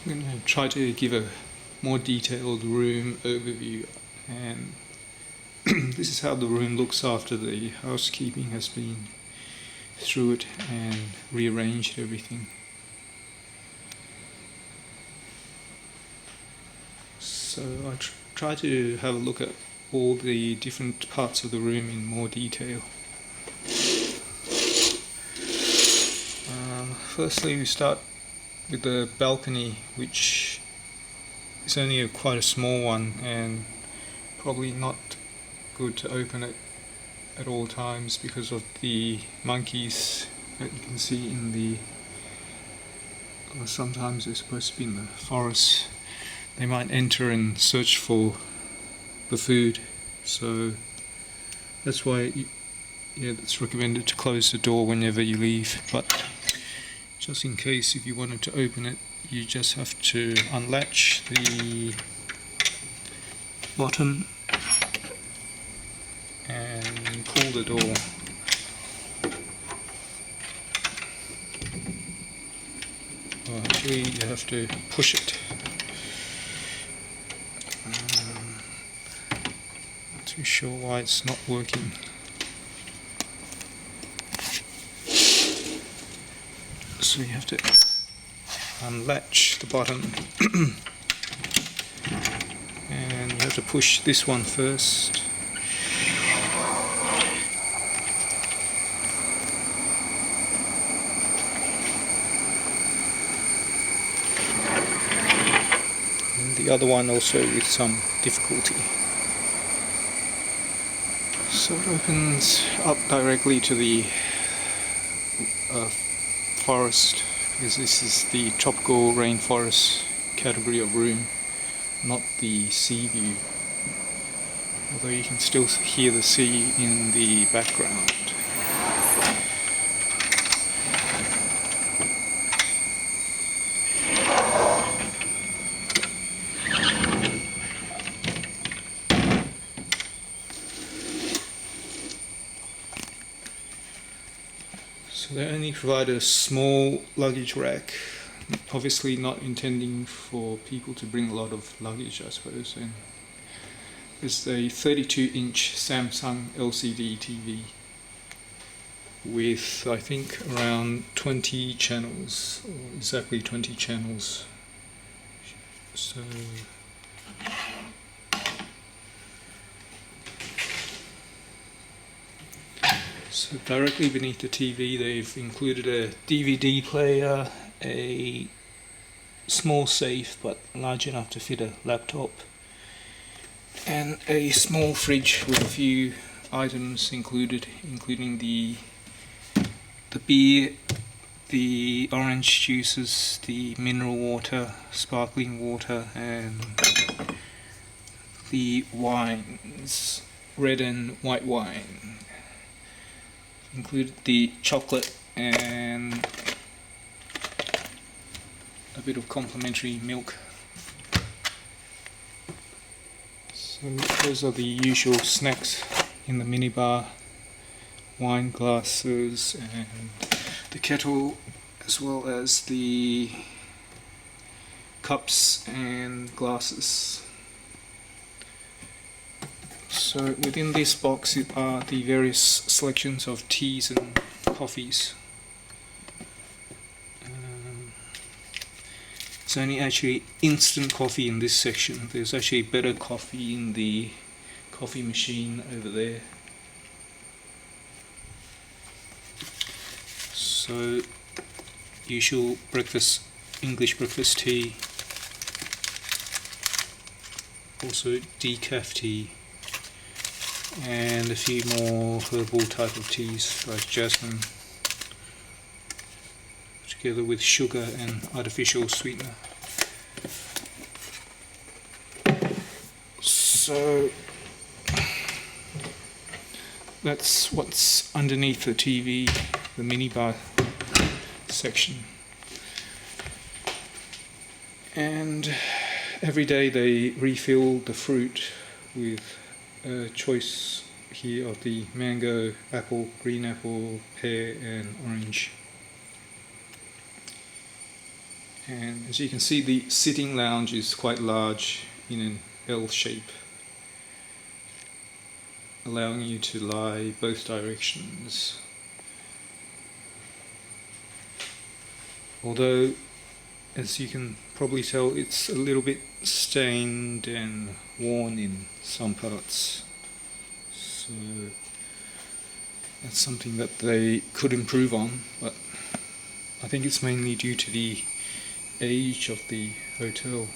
I'm going to try to give a more detailed room overview, and this is how the room looks after the housekeeping has been through it and rearranged everything. So I try to have a look at all the different parts of the room in more detail. Firstly, we start with the balcony, which is only quite a small one and probably not good to open it at all times because of the monkeys that you can see in the sometimes they're supposed to be in the forest. They might enter and search for the food, so that's why it's recommended to close the door whenever you leave. But just in case, if you wanted to open it, you just have to unlatch the bottom and pull the door. Well, actually, you have to push it. Not too sure why it's not working. So you have to unlatch the bottom and you have to push this one first. And the other one also with some difficulty. So it opens up directly to the forest, because this is the tropical rainforest category of room, not the sea view, although you can still hear the sea in the background. So they only provide a small luggage rack, obviously not intending for people to bring a lot of luggage, I suppose. And it's a 32-inch Samsung LCD TV with, I think, around 20 channels, or exactly 20 channels. So directly beneath the TV they've included a DVD player, a small safe but large enough to fit a laptop, and a small fridge with a few items included, including the beer, the orange juices, the mineral water, sparkling water, and the wines, red and white wine. Included the chocolate and a bit of complimentary milk. So those are the usual snacks in the minibar: wine glasses and the kettle, as well as the cups and glasses. So within this box are the various selections of teas and coffees. It's only actually instant coffee in this section. There's actually better coffee in the coffee machine over there. So usual breakfast, English breakfast tea, also decaf tea, and a few more herbal type of teas like jasmine, together with sugar and artificial sweetener. So that's what's underneath the TV, the minibar section. And every day they refill the fruit with a choice here of the mango, apple, green apple, pear and orange. And as you can see, the sitting lounge is quite large in an L shape, allowing you to lie both directions. Although, as you can probably tell, it's a little bit stained and worn in some parts. So that's something that they could improve on, but I think it's mainly due to the age of the hotel.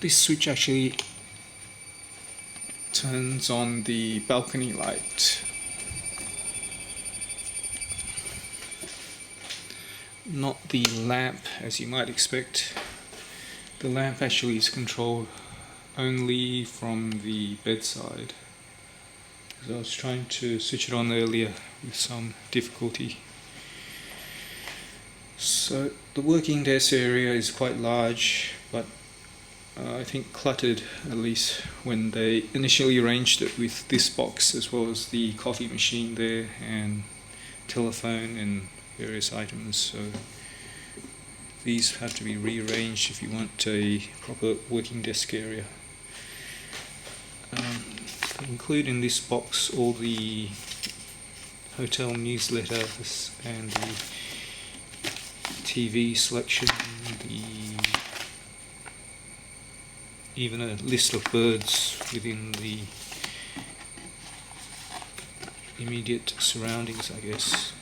This switch actually turns on the balcony light. Not the lamp, as you might expect. The lamp actually is controlled only from the bedside. I was trying to switch it on earlier with some difficulty. So the working desk area is quite large, but I think cluttered, at least when they initially arranged it with this box, as well as the coffee machine there and telephone and various items. So these have to be rearranged if you want a proper working desk area. Include in this box all the hotel newsletters and the TV selection, even a list of birds within the immediate surroundings, I guess.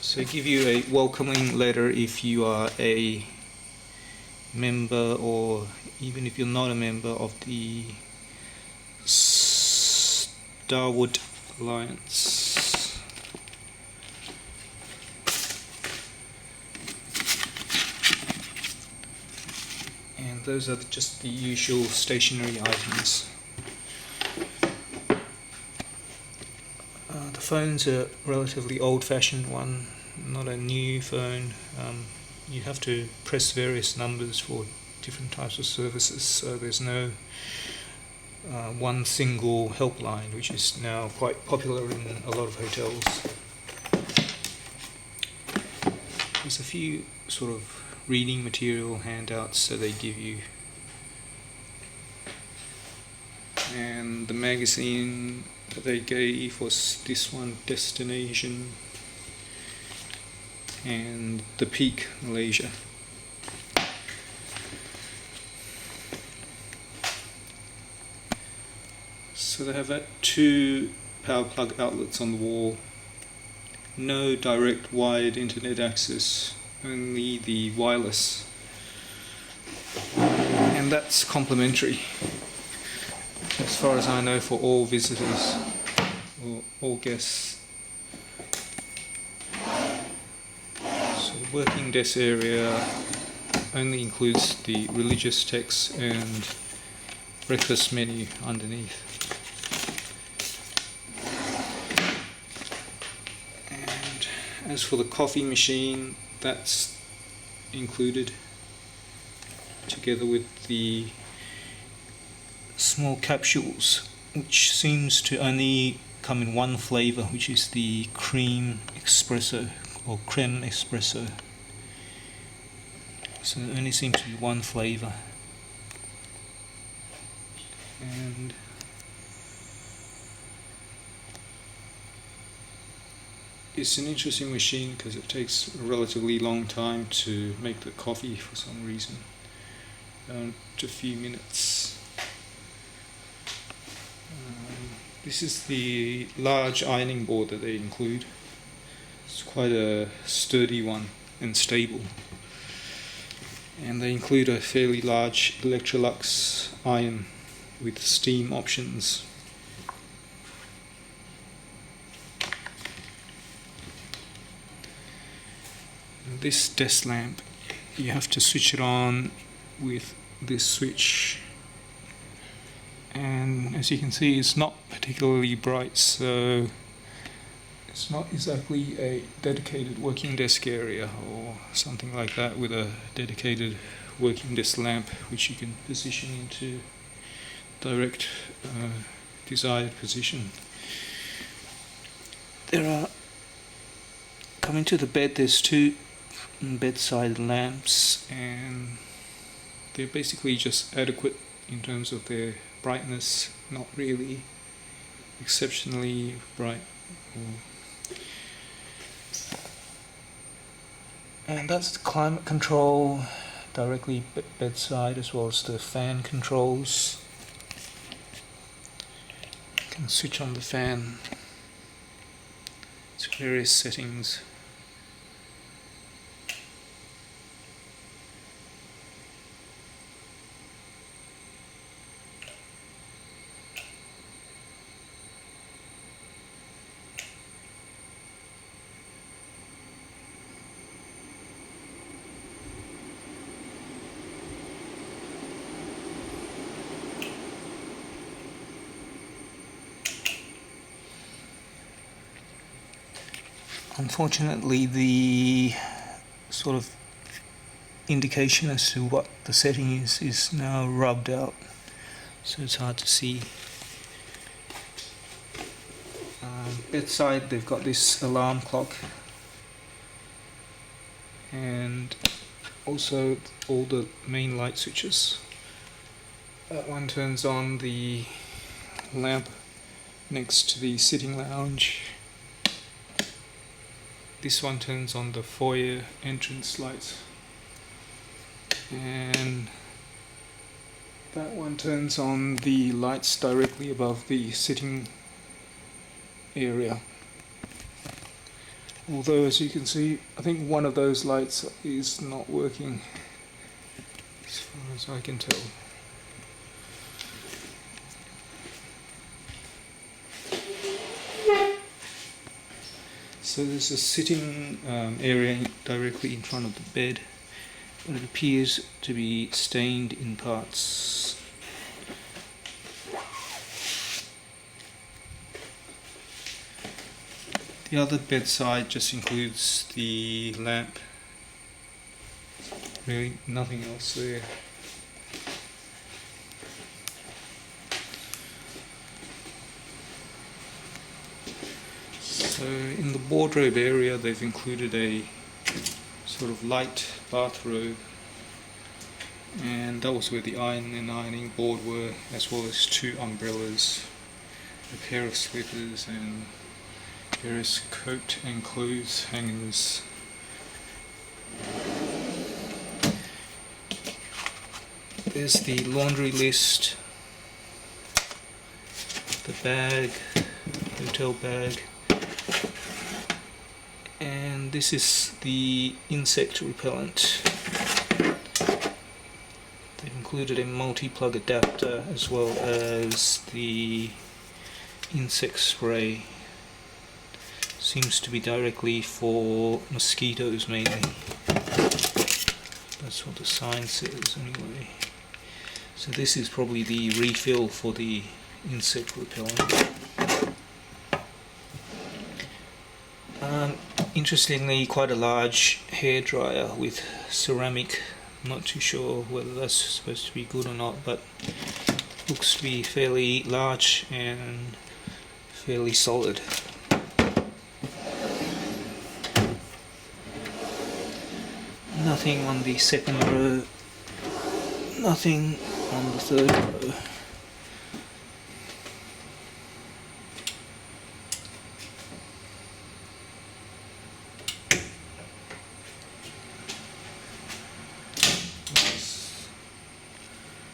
So give you a welcoming letter if you are a member, or even if you're not a member of the Starwood Alliance. And those are just the usual stationery items. The phone's a relatively old-fashioned one, not a new phone. You have to press various numbers for different types of services, so there's no one single helpline, which is now quite popular in a lot of hotels. There's a few sort of reading material handouts that they give you, and the magazine that they gave was this one, Destination, and The Peak Malaysia. So they have 2 power plug outlets on the wall, no direct wired internet access, only the wireless, and that's complimentary as far as I know for all visitors or all guests. So the working desk area only includes the religious text and breakfast menu underneath. And as for the coffee machine, that's included together with the small capsules, which seems to only come in one flavour, which is the cream espresso or creme espresso. So it only seems to be one flavour. And it's an interesting machine because it takes a relatively long time to make the coffee for some reason, to a few minutes. This is the large ironing board that they include. It's quite a sturdy one and stable. And they include a fairly large Deluxe iron with steam options. This desk lamp, you have to switch it on with this switch, and as you can see, it's not particularly bright, so it's not exactly a dedicated working desk area or something like that with a dedicated working desk lamp which you can position into direct desired position. There are Coming to the bed, there's two bedside lamps, and they're basically just adequate in terms of their brightness, not really exceptionally bright. And that's the climate control directly bedside, as well as the fan controls. You can switch on the fan to various settings. Unfortunately, the sort of indication as to what the setting is now rubbed out, so it's hard to see. Bedside, they've got this alarm clock, and also all the main light switches. That one turns on the lamp next to the sitting lounge. This one turns on the foyer entrance lights, and that one turns on the lights directly above the sitting area. Although, as you can see, I think one of those lights is not working as far as I can tell. So there's a sitting area directly in front of the bed, but it appears to be stained in parts. The other bedside just includes the lamp. Really nothing else there. So in the wardrobe area, they've included a sort of light bathrobe, and that was where the iron and ironing board were, as well as two umbrellas, a pair of slippers, and various coat and clothes hangers. There's the laundry list, the bag, hotel bag, and this is the insect repellent. They've included a multi-plug adapter as well as the insect spray. Seems to be directly for mosquitoes mainly. That's what the sign says anyway. So this is probably the refill for the insect repellent. Interestingly, quite a large hairdryer with ceramic. I'm not too sure whether that's supposed to be good or not, but looks to be fairly large and fairly solid. Nothing on the second row, nothing on the third row.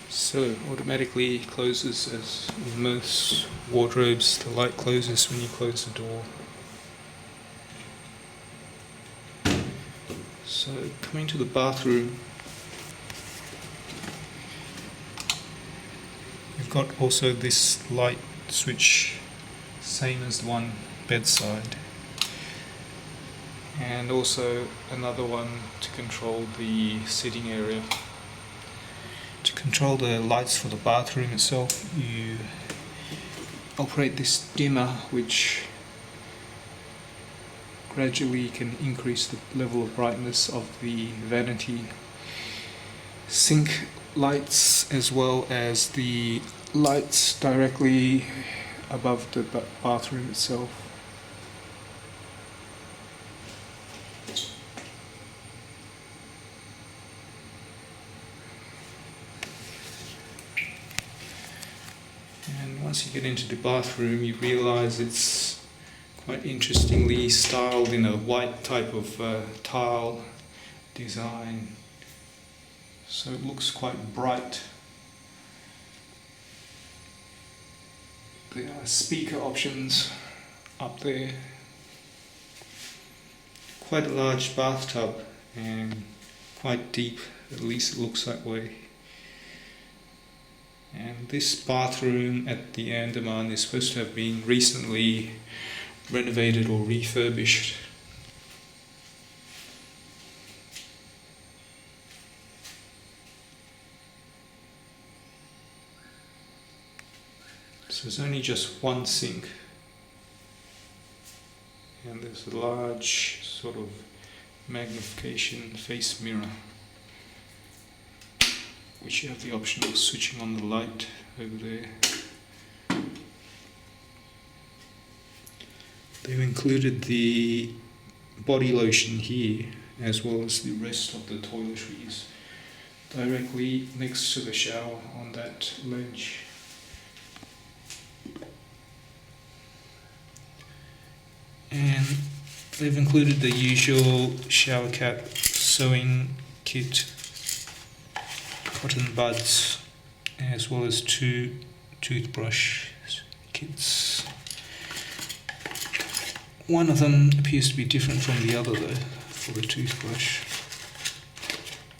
So automatically closes, as in most wardrobes, the light closes when you close the door. So coming to the bathroom, we've got also this light switch, same as the one bedside, and also another one to control the sitting area. To control the lights for the bathroom itself, you operate this dimmer, which gradually can increase the level of brightness of the vanity sink lights, as well as the lights directly above the bathroom itself. once you get into the bathroom, you realise it's quite interestingly styled in a white type of tile design, so it looks quite bright. There are speaker options up there. Quite a large bathtub and quite deep, at least it looks that way. And this bathroom at the Andaman is supposed to have been recently renovated or refurbished. So there's only just one sink, and there's a large sort of magnification face mirror, which you have the option of switching on the light over there. They've included the body lotion here, as well as the rest of the toiletries, directly next to the shower on that ledge. And they've included the usual shower cap, sewing kit, cotton buds, as well as 2 toothbrush kits. One of them appears to be different from the other though, for the toothbrush.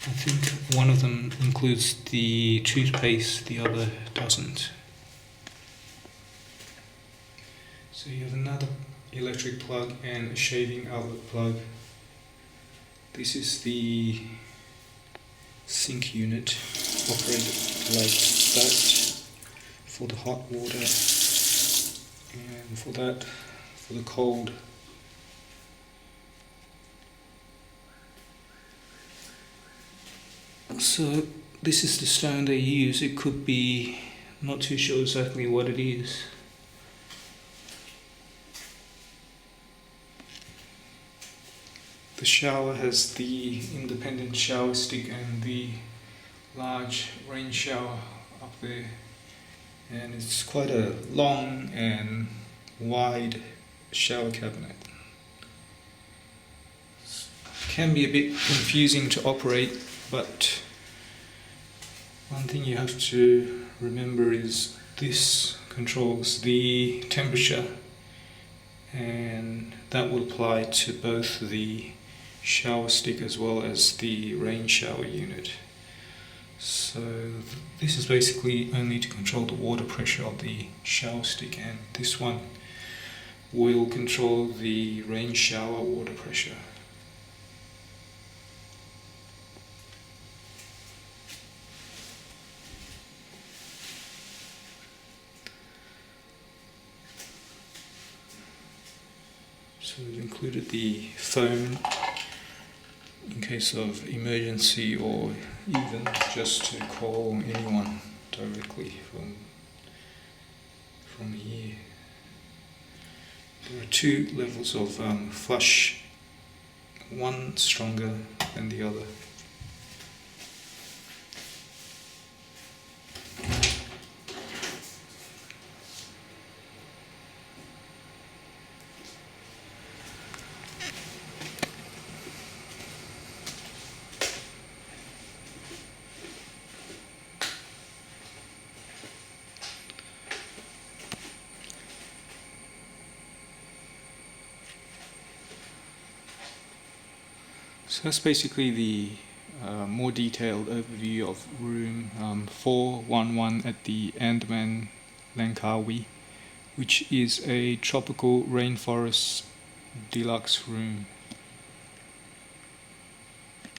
I think one of them includes the toothpaste, the other doesn't. So you have another electric plug and a shaving outlet plug. This is the sink unit, operated like that for the hot water, and for that for the cold. So this is the stone they use. It could be, not too sure exactly what it is. The shower has the independent shower stick and the large rain shower up there, and it's quite a long and wide shower cabinet. Can be a bit confusing to operate, but one thing you have to remember is this controls the temperature, and that will apply to both the shower stick as well as the rain shower unit. So this is basically only to control the water pressure of the shower stick, and this one will control the rain shower water pressure. So we've included the phone in case of emergency, or even just to call anyone directly from here. There are 2 levels of flush, one stronger than the other. So that's basically the more detailed overview of room 411 at the Andaman, Langkawi, which is a tropical rainforest deluxe room.